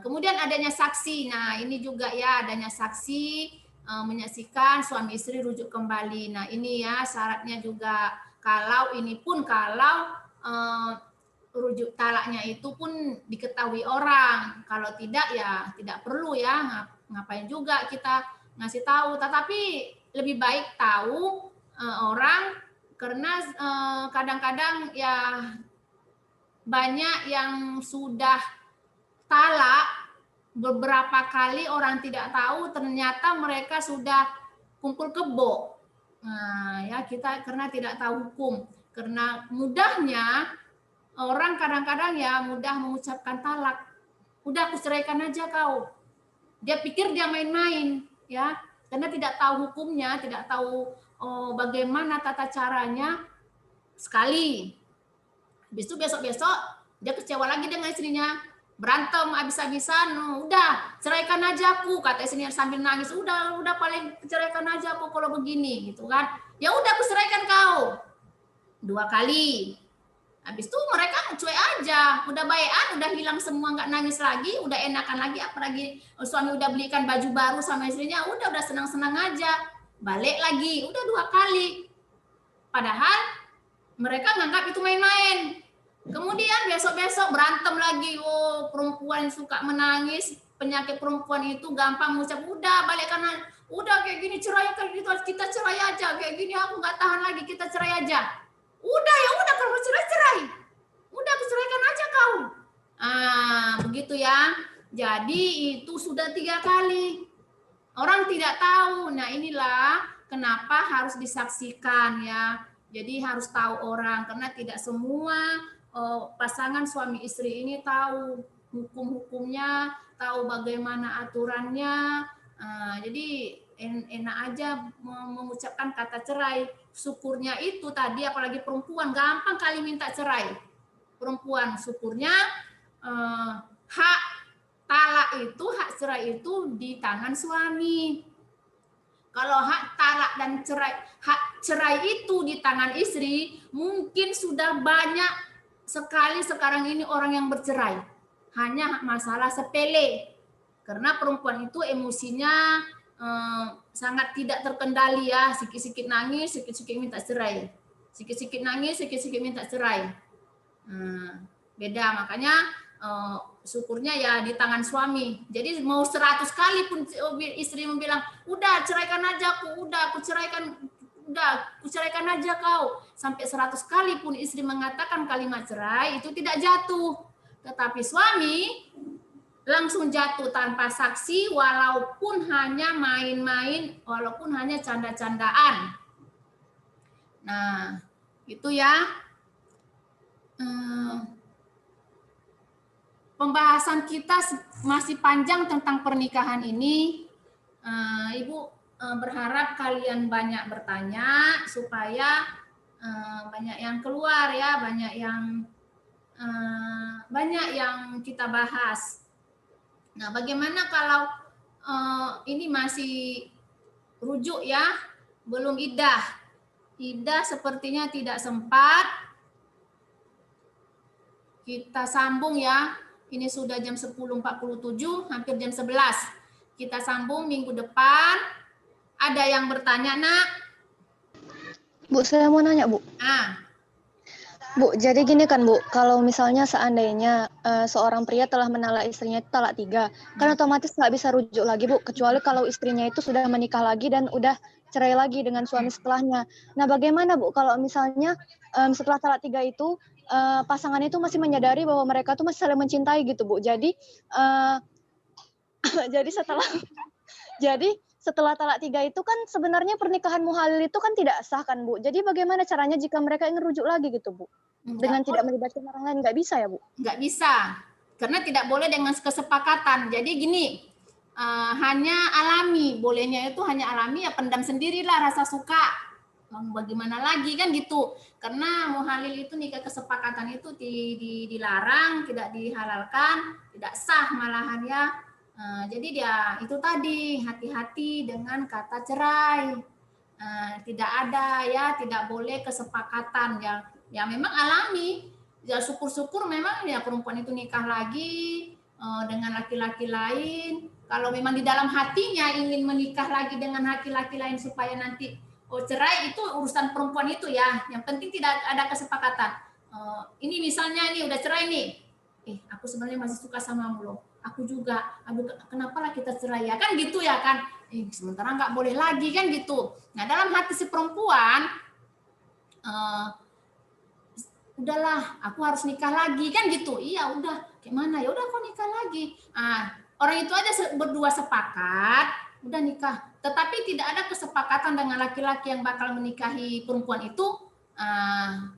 Kemudian adanya saksi. Nah ini juga ya, adanya saksi menyaksikan suami istri rujuk kembali. Nah ini ya syaratnya juga, kalau rujuk talaknya itu pun diketahui orang. Kalau tidak ya tidak perlu ya, ngapain juga kita ngasih tahu. Tetapi lebih baik tahu orang, karena kadang-kadang ya banyak yang sudah talak beberapa kali, orang tidak tahu ternyata mereka sudah kumpul kebo. Nah, ya kita karena tidak tahu hukum, karena mudahnya orang kadang-kadang ya mudah mengucapkan talak. Udah aku ceraikan aja kau. Dia pikir dia main-main, ya, karena tidak tahu hukumnya, tidak tahu bagaimana tata caranya. Sekali, habis itu besok-besok dia kecewa lagi dengan istrinya, berantem habis-habisan. Udah ceraikan aja aku, kata istrinya sambil nangis. Udah paling ceraikan aja aku kalau begini, gitu kan. Ya udah aku ceraikan kau. 2 kali. Habis itu mereka cuek aja, udah baekan, udah hilang semua, nggak nangis lagi, udah enakan lagi. Apalagi suami udah belikan baju baru sama istrinya, udah senang-senang aja. Balik lagi, udah 2 kali. Padahal mereka nganggap itu main-main. Kemudian besok-besok berantem lagi. Oh, perempuan suka menangis, penyakit perempuan itu gampang mengucap, udah balikkan, udah kayak gini cerai, kayak gitu kita cerai aja, kayak gini aku nggak tahan lagi, kita cerai aja. Udah ya udah, kalau cerai, udah aku ceraikan aja kau. Begitu ya. Jadi itu sudah 3 kali. Orang tidak tahu. Nah inilah kenapa harus disaksikan ya. Jadi harus tahu orang, karena tidak semua pasangan suami istri ini tahu hukum-hukumnya, tahu bagaimana aturannya. Jadi enak aja mengucapkan kata cerai. Syukurnya itu tadi, apalagi perempuan gampang kali minta cerai. Perempuan syukurnya hak talak itu, hak cerai itu di tangan suami. Kalau hak talak dan hak cerai itu di tangan istri, mungkin sudah banyak sekali sekarang ini orang yang bercerai. Hanya masalah sepele. Karena perempuan itu emosinya sangat tidak terkendali ya, sikit-sikit nangis, sikit-sikit minta cerai, sikit-sikit nangis, sikit-sikit minta cerai. Beda, makanya syukurnya ya di tangan suami. Jadi mau 100 kali pun istri bilang, udah ceraikan aja aku, udah aku ceraikan aja kau. Sampai 100 kali pun istri mengatakan kalimat cerai, itu tidak jatuh. Tetapi suami langsung jatuh tanpa saksi, walaupun hanya main-main, walaupun hanya canda-candaan. Nah, itu ya. Pembahasan kita masih panjang tentang pernikahan ini. Ibu berharap kalian banyak bertanya supaya banyak yang keluar ya, banyak yang kita bahas. Nah, bagaimana kalau ini masih rujuk ya, belum iddah. Iddah sepertinya tidak sempat. Kita sambung ya. Ini sudah jam 10.47, hampir jam 11. Kita sambung minggu depan. Ada yang bertanya, Nak? Bu, saya mau nanya, Bu. Bu, jadi gini kan, Bu, kalau misalnya seandainya seorang pria telah menalak istrinya itu talak 3, kan otomatis nggak bisa rujuk lagi, Bu, kecuali kalau istrinya itu sudah menikah lagi dan udah cerai lagi dengan suami setelahnya. Nah, bagaimana, Bu, kalau misalnya setelah talak 3 itu pasangan itu masih menyadari bahwa mereka tuh masih saling mencintai gitu, Bu. Jadi setelah talak 3 itu kan sebenarnya pernikahan muhalil itu kan tidak sah kan, Bu. Jadi bagaimana caranya jika mereka ingin rujuk lagi gitu, Bu? Dengan tidak melibatkan orang lain, nggak bisa ya, Bu? Nggak bisa, karena tidak boleh dengan kesepakatan. Jadi gini, hanya alami, bolehnya itu hanya alami, ya pendam sendirilah rasa suka. Bagaimana lagi kan gitu. Karena muhalil itu nikah kesepakatan itu dilarang, tidak dihalalkan, tidak sah malahan ya. Jadi dia itu tadi, hati-hati dengan kata cerai. Tidak ada ya, tidak boleh kesepakatan ya memang alami. Ya syukur-syukur memang ya perempuan itu nikah lagi dengan laki-laki lain. Kalau memang di dalam hatinya ingin menikah lagi dengan laki-laki lain supaya nanti cerai, itu urusan perempuan itu ya. Yang penting tidak ada kesepakatan. Ini misalnya ini udah cerai nih. Aku sebenarnya masih suka sama lo. Aku juga. Aduh, kenapa lah kita cerai ya? Kan gitu ya kan. Sementara nggak boleh lagi kan gitu. Nah, dalam hati si perempuan, udahlah, aku harus nikah lagi kan gitu. Iya, udah. Gimana? Ya udah, aku nikah lagi. Orang itu aja berdua sepakat, udah nikah. Tetapi tidak ada kesepakatan dengan laki-laki yang bakal menikahi perempuan itu.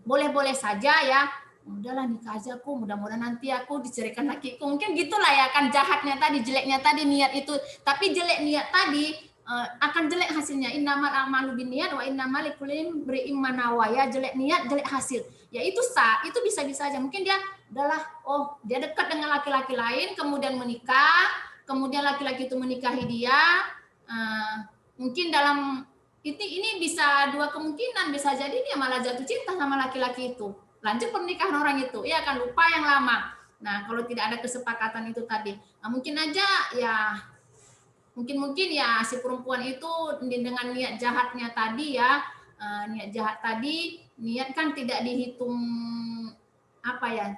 Boleh-boleh saja ya. Udahlah, nikah aja aku. Mudah-mudahan nanti aku diceraikan lakiku. Mungkin gitulah ya kan, jahatnya tadi, jeleknya tadi niat itu. Tapi jelek niat tadi akan jelek hasilnya. Innamal a'malu binniyat wa innamal likulli imri'in ma nawa. Ya, jelek niat, jelek hasil. Ya itu sah, itu bisa-bisa aja. Mungkin dia adalah dia dekat dengan laki-laki lain, kemudian menikah, kemudian laki-laki itu menikahi dia. Mungkin dalam ini bisa dua kemungkinan, bisa jadi dia malah jatuh cinta sama laki-laki itu, lanjut pernikahan orang itu, ya kan, lupa yang lama. Nah, kalau tidak ada kesepakatan itu tadi, mungkin aja ya, mungkin ya si perempuan itu dengan niat jahatnya tadi ya, niat jahat tadi, niat kan tidak dihitung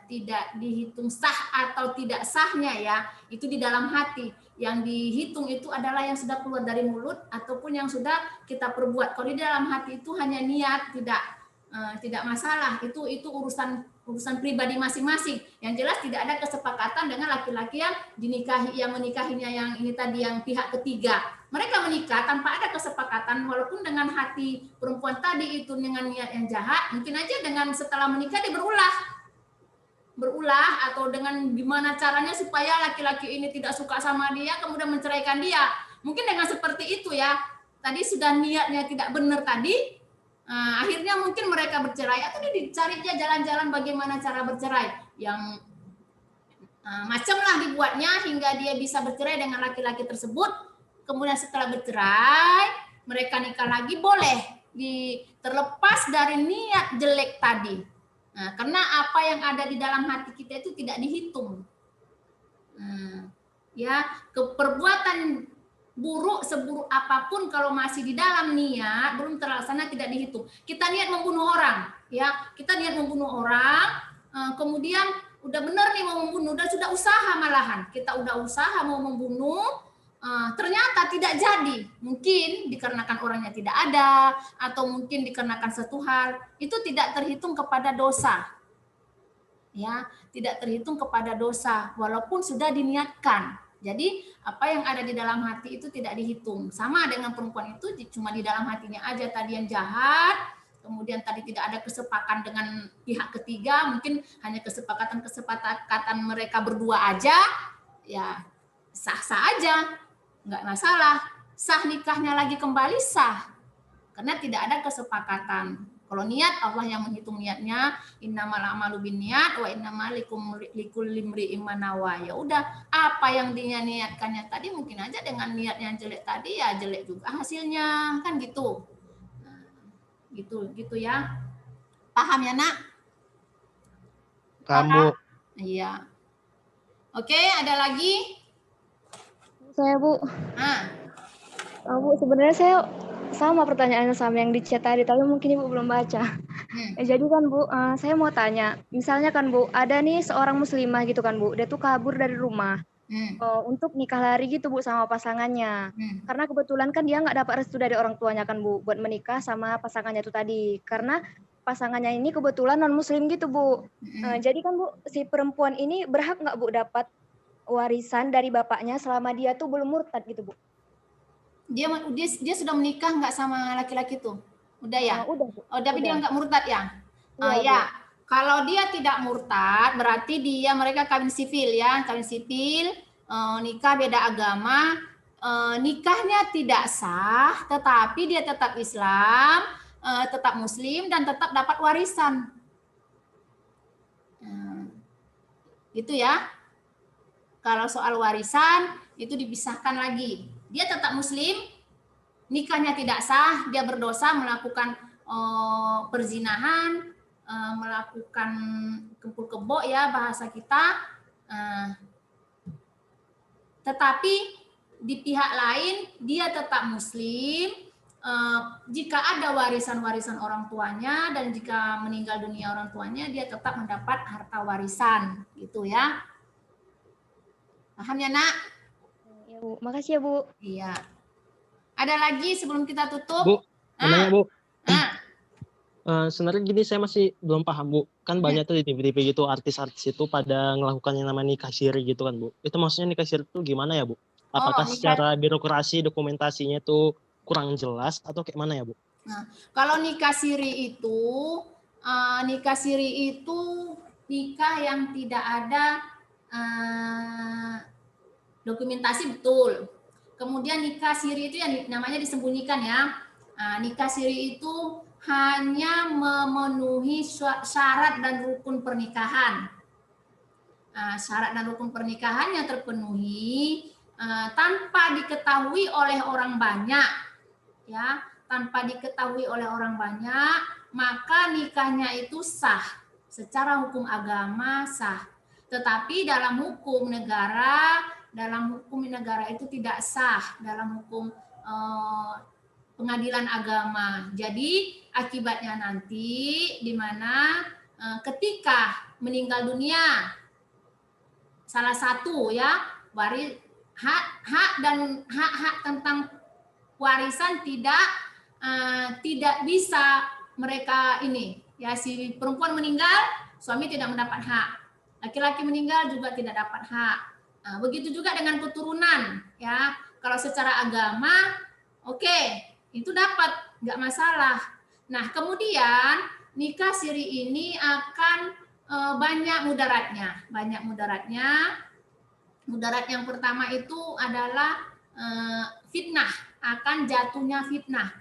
tidak dihitung sah atau tidak sahnya ya, itu di dalam hati. Yang dihitung itu adalah yang sudah keluar dari mulut ataupun yang sudah kita perbuat. Kalau di dalam hati itu hanya niat, tidak masalah. Itu urusan pribadi masing-masing. Yang jelas tidak ada kesepakatan dengan laki-laki yang menikahinya yang ini tadi, yang pihak ketiga. Mereka menikah tanpa ada kesepakatan, walaupun dengan hati perempuan tadi itu dengan niat yang jahat, mungkin aja dengan setelah menikah dia berulah atau dengan gimana caranya supaya laki-laki ini tidak suka sama dia kemudian menceraikan dia. Mungkin dengan seperti itu ya. Tadi sudah niatnya tidak benar tadi, akhirnya mungkin mereka bercerai, atau dia dicari dia jalan-jalan bagaimana cara bercerai yang macam lah dibuatnya hingga dia bisa bercerai dengan laki-laki tersebut. Kemudian setelah bercerai mereka nikah lagi, boleh terlepas dari niat jelek tadi. Nah, karena apa yang ada di dalam hati kita itu tidak dihitung. Ya, perbuatan buruk seburuk apapun kalau masih di dalam niat belum terlaksana tidak dihitung. Kita niat membunuh orang, ya, kita niat membunuh orang, kemudian udah benar nih mau membunuh, sudah usaha malahan, kita udah usaha mau membunuh. Ternyata tidak jadi, mungkin dikarenakan orangnya tidak ada, atau mungkin dikarenakan satu hal, itu tidak terhitung kepada dosa, ya, tidak terhitung kepada dosa, walaupun sudah diniatkan. Jadi apa yang ada di dalam hati itu tidak dihitung. Sama dengan perempuan itu, cuma di dalam hatinya aja tadi yang jahat, kemudian tadi tidak ada kesepakatan dengan pihak ketiga, mungkin hanya kesepakatan mereka berdua aja, ya sah-sah aja. Enggak masalah, sah nikahnya lagi kembali sah, karena tidak ada kesepakatan. Kalau niat, Allah yang menghitung niatnya, innamal a'malu binniyat wa innamal likulli imri'in ma nawa. Ya udah, apa yang dia niatkannya tadi mungkin aja dengan niat yang jelek tadi ya jelek juga hasilnya, kan gitu. Nah, gitu ya. Paham ya, Nak? Paham, Bu. Iya. Oke, ada lagi? Saya, Bu. Bu, sebenarnya saya sama pertanyaannya sama yang di chat tadi, tapi mungkin Ibu belum baca. Jadi kan Bu, saya mau tanya, misalnya kan Bu, ada nih seorang muslimah gitu kan Bu, dia tuh kabur dari rumah untuk nikah lari gitu Bu sama pasangannya. Karena kebetulan kan dia nggak dapat restu dari orang tuanya kan Bu, buat menikah sama pasangannya itu tadi. Karena pasangannya ini kebetulan non muslim gitu Bu. Jadi kan Bu, si perempuan ini berhak nggak Bu dapat warisan dari bapaknya selama dia tuh belum murtad gitu Bu? Dia sudah menikah nggak sama laki-laki tuh? Udah ya? Udah, Bu. Tapi dia nggak murtad ya? Ya. Kalau dia tidak murtad, berarti mereka kawin sipil ya, kawin sipil, nikah beda agama, nikahnya tidak sah, tetapi dia tetap Islam, tetap Muslim, dan tetap dapat warisan. Gitu ya. Kalau soal warisan itu dipisahkan lagi. Dia tetap Muslim, nikahnya tidak sah, dia berdosa melakukan perzinahan, melakukan kempul kebo ya bahasa kita. Tetapi di pihak lain dia tetap muslim, jika ada warisan-warisan orang tuanya dan jika meninggal dunia orang tuanya dia tetap mendapat harta warisan gitu ya. Paham ya nak? Ya Bu, makasih ya Bu. Iya. Ada lagi sebelum kita tutup? Bu, namanya Bu. Sebenarnya gini saya masih belum paham Bu. Kan banyak tuh di TV-TV gitu artis-artis itu pada melakukan yang namanya nikah siri gitu kan Bu. Itu maksudnya nikah siri itu gimana ya Bu? Apakah secara birokrasi dokumentasinya itu kurang jelas atau kayak mana ya Bu? Nah, kalau nikah siri itu nikah yang tidak ada dokumentasi betul. Kemudian nikah siri itu yang namanya disembunyikan ya. Nikah siri itu hanya memenuhi syarat dan rukun pernikahan. Syarat dan rukun pernikahan yang terpenuhi tanpa diketahui oleh orang banyak, ya, tanpa diketahui oleh orang banyak, maka nikahnya itu sah. Secara hukum agama sah. Tetapi dalam hukum negara itu tidak sah dalam hukum pengadilan agama. Jadi akibatnya nanti di mana ketika meninggal dunia salah satu ya hak tentang warisan tidak bisa mereka ini ya, si perempuan meninggal suami tidak mendapat hak, laki-laki meninggal juga tidak dapat hak. Begitu juga dengan keturunan ya, kalau secara agama oke, itu dapat, nggak masalah. Nah kemudian nikah siri ini akan banyak mudaratnya. Mudarat yang pertama itu adalah fitnah, akan jatuhnya fitnah.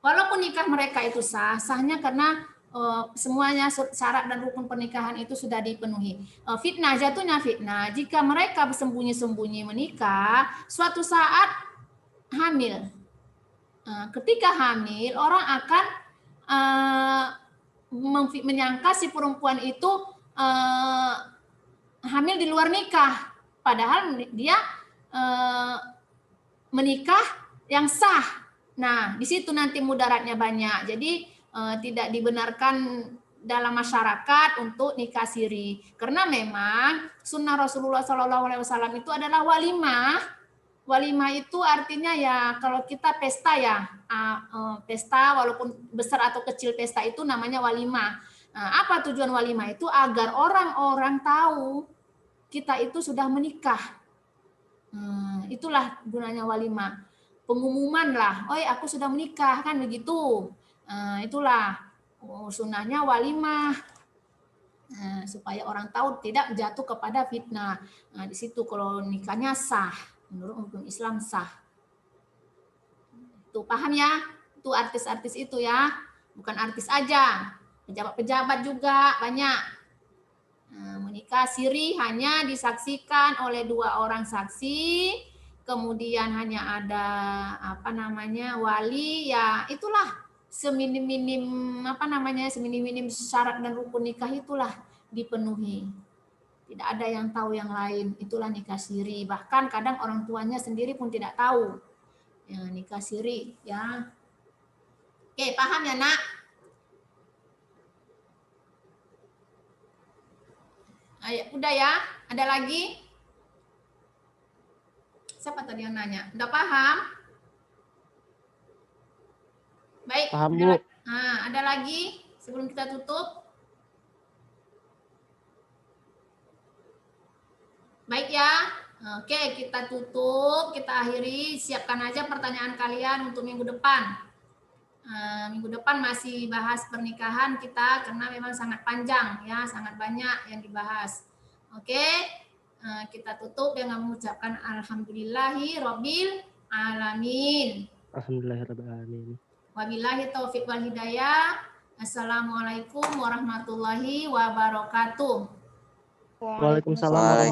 Walaupun nikah mereka itu sahnya karena semuanya syarat dan rukun pernikahan itu sudah dipenuhi. Jatuhnya fitnah jika mereka bersembunyi-sembunyi menikah, suatu saat hamil. Ketika hamil, orang akan menyangka si perempuan itu hamil di luar nikah, padahal dia menikah yang sah. Nah, di situ nanti mudaratnya banyak. Jadi tidak dibenarkan dalam masyarakat untuk nikah siri, karena memang sunnah Rasulullah SAW itu adalah walimah. Walimah itu artinya ya kalau kita pesta ya, pesta walaupun besar atau kecil pesta itu namanya walimah. Apa tujuan walimah itu? Agar orang-orang tahu kita itu sudah menikah. Itulah gunanya walimah. Pengumuman lah, aku sudah menikah kan begitu. Itulah sunnahnya walimah. Supaya orang tahu tidak jatuh kepada fitnah. Di situ kalau nikahnya sah. Menurut hukum Islam sah. Tuh paham ya? Tuh artis-artis itu ya. Bukan artis aja. Pejabat-pejabat juga banyak. Menikah siri hanya disaksikan oleh 2 orang saksi. Kemudian hanya ada wali ya, itulah seminim-minim syarat dan rukun nikah itulah dipenuhi. Tidak ada yang tahu yang lain, itulah nikah siri. Bahkan kadang orang tuanya sendiri pun tidak tahu. Ya, nikah siri ya. Oke, paham ya, Nak? Ayo, udah ya? Ada lagi? Siapa tadi yang nanya? Udah paham? Baik. Paham, Bu. Ada lagi sebelum kita tutup? Baik ya, oke kita tutup, kita akhiri, siapkan aja pertanyaan kalian untuk minggu depan. Minggu depan masih bahas pernikahan kita karena memang sangat panjang ya, sangat banyak yang dibahas. Oke, kita tutup dengan mengucapkan alhamdulillahi rabbil alamin. Alhamdulillahirabbil alamin. Wabillahi taufiq wal hidayah. Assalamualaikum warahmatullahi wabarakatuh. Waalaikumsalam.